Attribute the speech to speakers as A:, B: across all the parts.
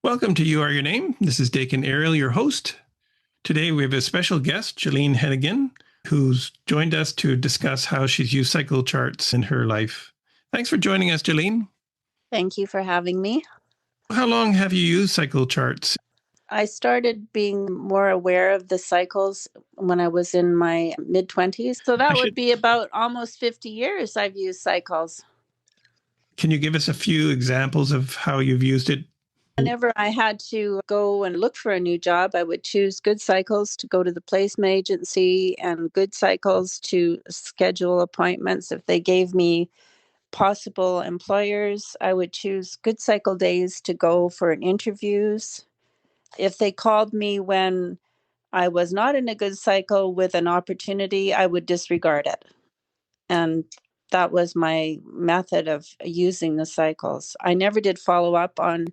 A: Welcome to You Are Your Name. This is Daken Ariel, your host. Today we have a special guest, Jollean Hennigan, who's joined us to discuss how she's used cycle charts in her life. Thanks for joining us, Jollean.
B: Thank you for having me.
A: How long have you used cycle charts?
B: I started being more aware of the cycles when I was in my mid-20s. So that would be about almost 50 years I've used cycles.
A: Can you give us a few examples of how you've used it?
B: Whenever I had to go and look for a new job, I would choose good cycles to go to the placement agency and good cycles to schedule appointments. If they gave me possible employers, I would choose good cycle days to go for interviews. If they called me when I was not in a good cycle with an opportunity, I would disregard it. And that was my method of using the cycles. I never did follow up on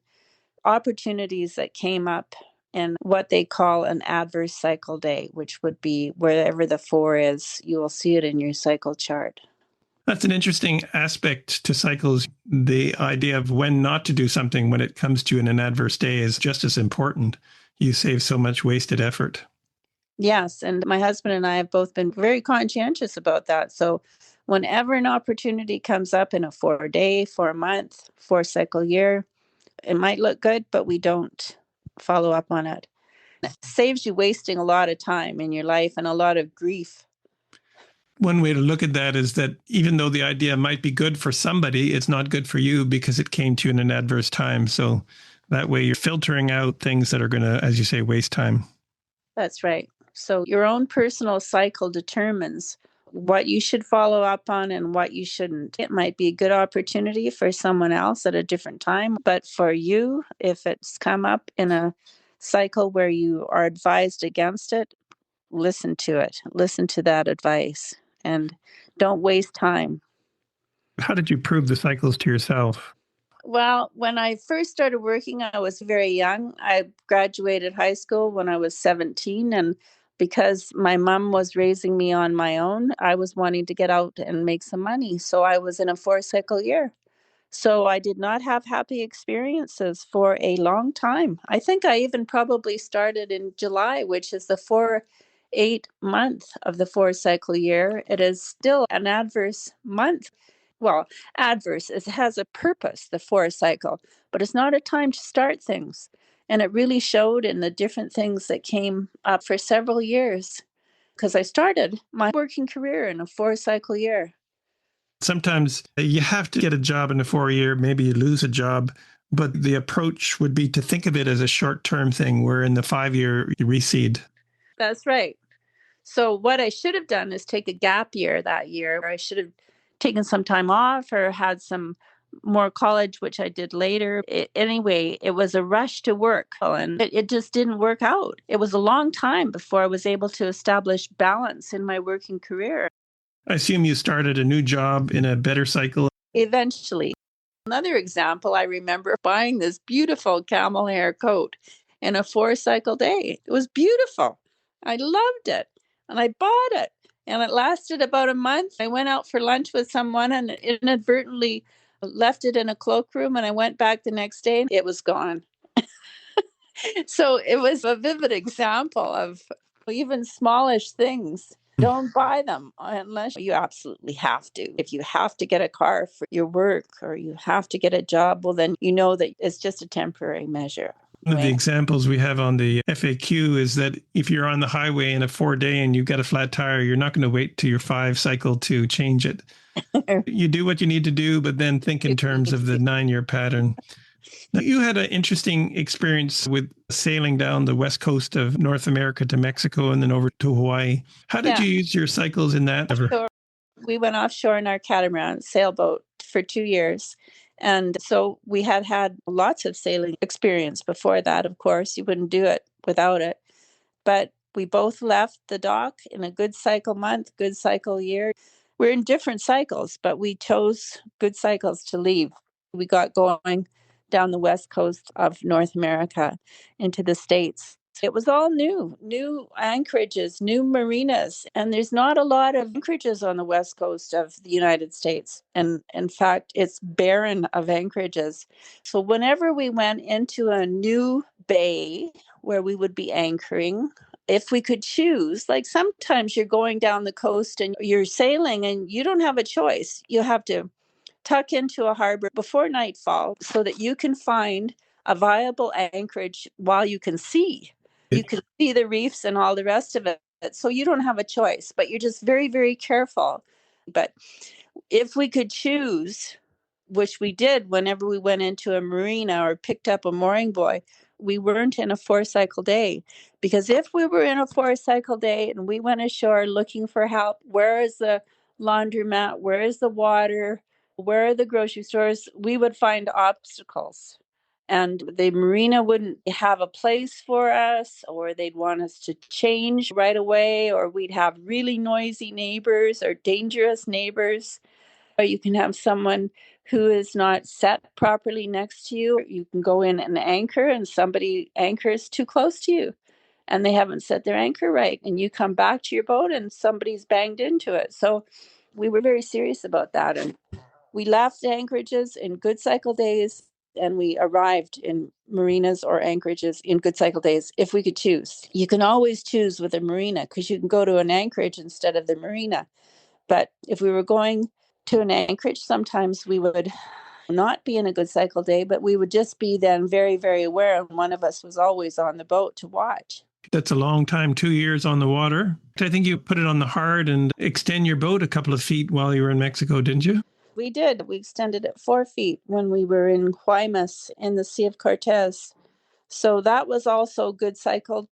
B: opportunities that came up in what they call an adverse cycle day, which would be wherever the 4 is, you will see it in your cycle chart.
A: That's an interesting aspect to cycles. The idea of when not to do something when it comes to an adverse day is just as important. You save so much wasted effort.
B: Yes, and my husband and I have both been very conscientious about that. So whenever an opportunity comes up in a 4-day, 4-month, 4-cycle year, it might look good, but we don't follow up on it. It saves you wasting a lot of time in your life and a lot of grief.
A: One way to look at that is that even though the idea might be good for somebody, it's not good for you because it came to you in an adverse time. So that way you're filtering out things that are going to, as you say, waste time.
B: That's right. So your own personal cycle determines what you should follow up on and what you shouldn't. It might be a good opportunity for someone else at a different time, but for you, if it's come up in a cycle where you are advised against it, listen to it. Listen to that advice and don't waste time.
A: How did you prove the cycles to yourself?
B: Well, when I first started working, I was very young. I graduated high school when I was 17, and because my mom was raising me on my own, I was wanting to get out and make some money. So I was in a 4-cycle year. So I did not have happy experiences for a long time. I think I even probably started in July, which is the 4/8 month of the 4-cycle year. It is still an adverse month. Well, adverse, it has a purpose, the 4-cycle, but it's not a time to start things. And it really showed in the different things that came up for several years because I started my working career in a 4-cycle year.
A: Sometimes you have to get a job in a 4-year, maybe you lose a job, but the approach would be to think of it as a short-term thing, where in the 5-year you reseed.
B: That's right. So what I should have done is take a gap year that year, or I should have taken some time off or had some more college, which I did later. Anyway, it was a rush to work and it just didn't work out. It was a long time before I was able to establish balance in my working career.
A: I assume you started a new job in a better cycle.
B: Eventually. Another example, I remember buying this beautiful camel hair coat in a 4-cycle day. It was beautiful. I loved it and I bought it. And it lasted about a month. I went out for lunch with someone and inadvertently left it in a cloakroom. And I went back the next day and it was gone. So it was a vivid example of even smallish things. Don't buy them unless you absolutely have to. If you have to get a car for your work or you have to get a job, well, then you know that it's just a temporary measure.
A: One of the examples we have on the FAQ is that if you're on the highway in a 4-day and you've got a flat tire, you're not going to wait till your 5-cycle to change it. You do what you need to do, but then think in terms of the 9-year pattern. Now, you had an interesting experience with sailing down the west coast of North America to Mexico and then over to Hawaii. How did you use your cycles in that?
B: So we went offshore in our catamaran sailboat for 2 years. And so we had lots of sailing experience before that, of course. You wouldn't do it without it. But we both left the dock in a good cycle month, good cycle year. We're in different cycles, but we chose good cycles to leave. We got going down the west coast of North America into the States. It was all new anchorages, new marinas, and there's not a lot of anchorages on the west coast of the United States. And in fact, it's barren of anchorages. So whenever we went into a new bay where we would be anchoring, if we could choose, like sometimes you're going down the coast and you're sailing and you don't have a choice. You have to tuck into a harbor before nightfall so that you can find a viable anchorage while you can see. You can see the reefs and all the rest of it. So you don't have a choice, but you're just very, very careful. But if we could choose, which we did whenever we went into a marina or picked up a mooring buoy, we weren't in a 4-cycle day. Because if we were in a 4-cycle day and we went ashore looking for help, where is the laundromat? Where is the water? Where are the grocery stores? We would find obstacles. And the marina wouldn't have a place for us, or they'd want us to change right away, or we'd have really noisy neighbors or dangerous neighbors. Or you can have someone who is not set properly next to you. You can go in and anchor, and somebody anchors too close to you, and they haven't set their anchor right. And you come back to your boat, and somebody's banged into it. So we were very serious about that. And we left anchorages in good cycle days, and we arrived in marinas or anchorages in good cycle days if we could choose. You can always choose with a marina because you can go to an anchorage instead of the marina. But if we were going to an anchorage, sometimes we would not be in a good cycle day, but we would just be then very, very aware. And one of us was always on the boat to watch.
A: That's a long time, 2 years on the water. I think you put it on the hard and extend your boat a couple of feet while you were in Mexico, didn't you?
B: We did. We extended it 4 feet when we were in Guaymas in the Sea of Cortez. So that was also good cycle.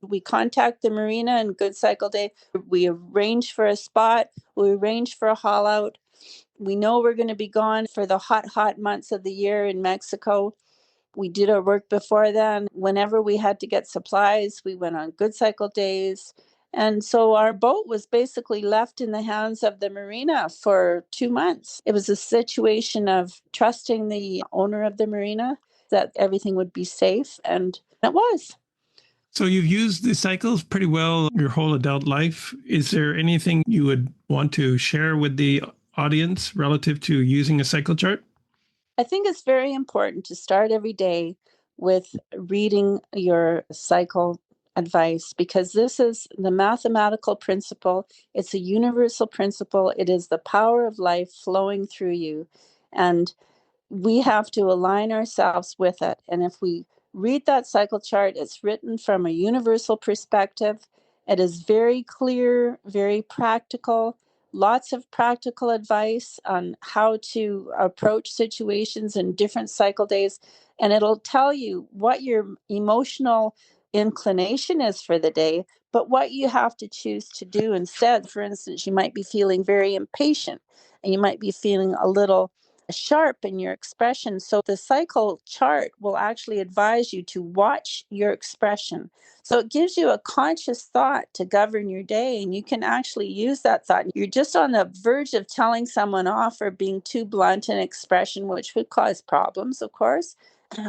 B: We contact the marina in good cycle day. We arrange for a spot. We arrange for a haul out. We know we're going to be gone for the hot months of the year in Mexico. We did our work before then. Whenever we had to get supplies, we went on good cycle days. And so our boat was basically left in the hands of the marina for 2 months. It was a situation of trusting the owner of the marina that everything would be safe, and it was.
A: So you've used the cycles pretty well your whole adult life. Is there anything you would want to share with the audience relative to using a cycle chart?
B: I think it's very important to start every day with reading your cycle advice, because this is the mathematical principle. It's a universal principle. It is the power of life flowing through you. And we have to align ourselves with it. And if we read that cycle chart, it's written from a universal perspective. It is very clear, very practical, lots of practical advice on how to approach situations in different cycle days. And it'll tell you what your emotional inclination is for the day, but what you have to choose to do instead. For instance, you might be feeling very impatient, and you might be feeling a little sharp in your expression. So the cycle chart will actually advise you to watch your expression. So it gives you a conscious thought to govern your day, and you can actually use that thought. You're just on the verge of telling someone off or being too blunt in expression, which would cause problems, of course.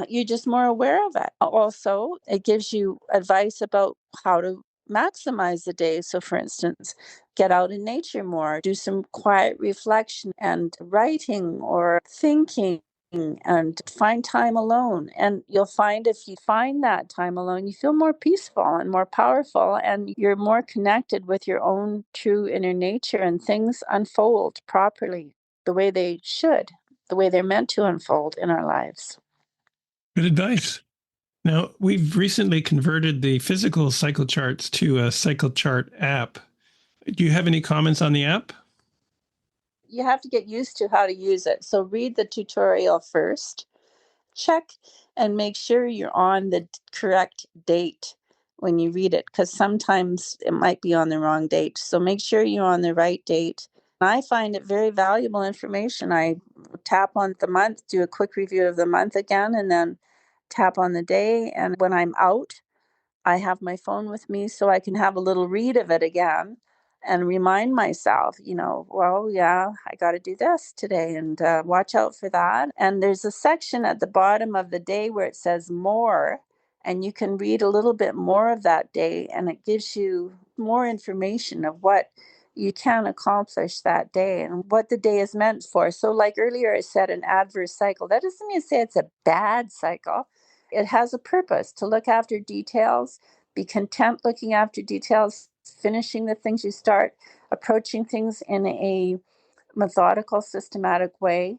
B: You're just more aware of it. Also, it gives you advice about how to maximize the day. So, for instance, get out in nature more, do some quiet reflection and writing or thinking, and find time alone. And you'll find if you find that time alone, you feel more peaceful and more powerful, and you're more connected with your own true inner nature, and things unfold properly the way they should, the way they're meant to unfold in our lives.
A: Good advice. Now, we've recently converted the physical cycle charts to a cycle chart app. Do you have any comments on the app?
B: You have to get used to how to use it. So read the tutorial first, check and make sure you're on the correct date when you read it, because sometimes it might be on the wrong date. So make sure you're on the right date. I find it very valuable information. I tap on the month, do a quick review of the month again, and then tap on the day. And when I'm out, I have my phone with me so I can have a little read of it again and remind myself, well, yeah, I got to do this today, and watch out for that. And there's a section at the bottom of the day where it says more. and you can read a little bit more of that day, and it gives you more information of what you can accomplish that day and what the day is meant for. So, like earlier, I said an adverse cycle. That doesn't mean to say it's a bad cycle. It has a purpose to look after details, be content looking after details, finishing the things you start, approaching things in a methodical, systematic way.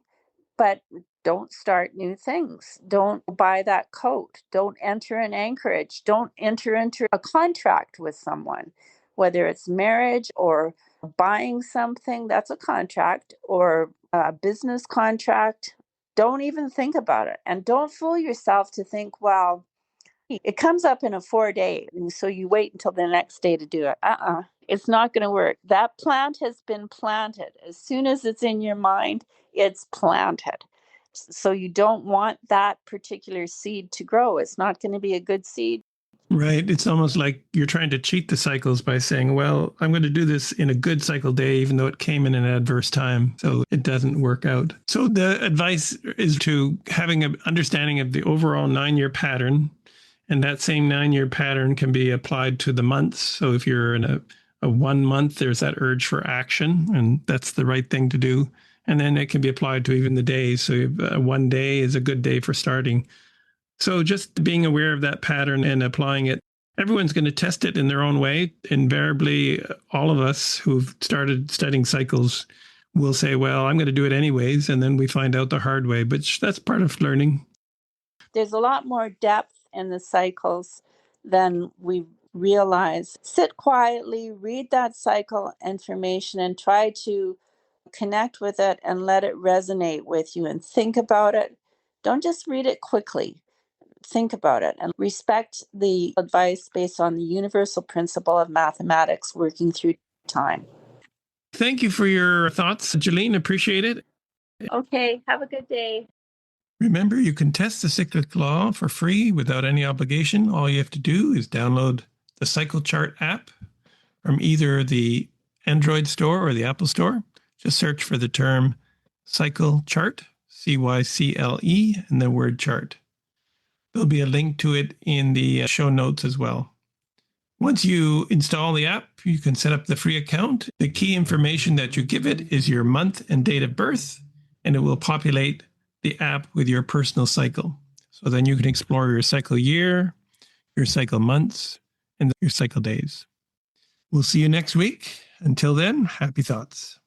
B: But don't start new things. Don't buy that coat. Don't enter an anchorage. Don't enter into a contract with someone, whether it's marriage or buying something, that's a contract, or a business contract. Don't even think about it. And don't fool yourself to think, well, it comes up in a 4-day, and so you wait until the next day to do it. It's not going to work. That plant has been planted. As soon as it's in your mind, it's planted. So you don't want that particular seed to grow. It's not going to be a good seed.
A: Right. It's almost like you're trying to cheat the cycles by saying, well, I'm going to do this in a good cycle day, even though it came in an adverse time. So it doesn't work out. So the advice is to having an understanding of the overall 9-year pattern. And that same 9-year pattern can be applied to the months. So if you're in a 1 month, there's that urge for action, and that's the right thing to do. And then it can be applied to even the days. So 1 day is a good day for starting. So just being aware of that pattern and applying it. Everyone's going to test it in their own way. Invariably, all of us who've started studying cycles will say, well, I'm going to do it anyways. And then we find out the hard way, but that's part of learning.
B: There's a lot more depth in the cycles than we realize. Sit quietly, read that cycle information, and try to connect with it and let it resonate with you and think about it. Don't just read it quickly. Think about it and respect the advice based on the universal principle of mathematics working through time.
A: Thank you for your thoughts, Jollean. Appreciate it.
B: Okay, have a good day.
A: Remember, you can test the Cyclic Law for free without any obligation. All you have to do is download the Cycle Chart app from either the Android store or the Apple store. Just search for the term Cycle Chart, CYCLE, and the word chart. There'll be a link to it in the show notes as well. Once you install the app, you can set up the free account. The key information that you give it is your month and date of birth, and it will populate the app with your personal cycle. So then you can explore your cycle year, your cycle months, and your cycle days. We'll see you next week. Until then, happy thoughts.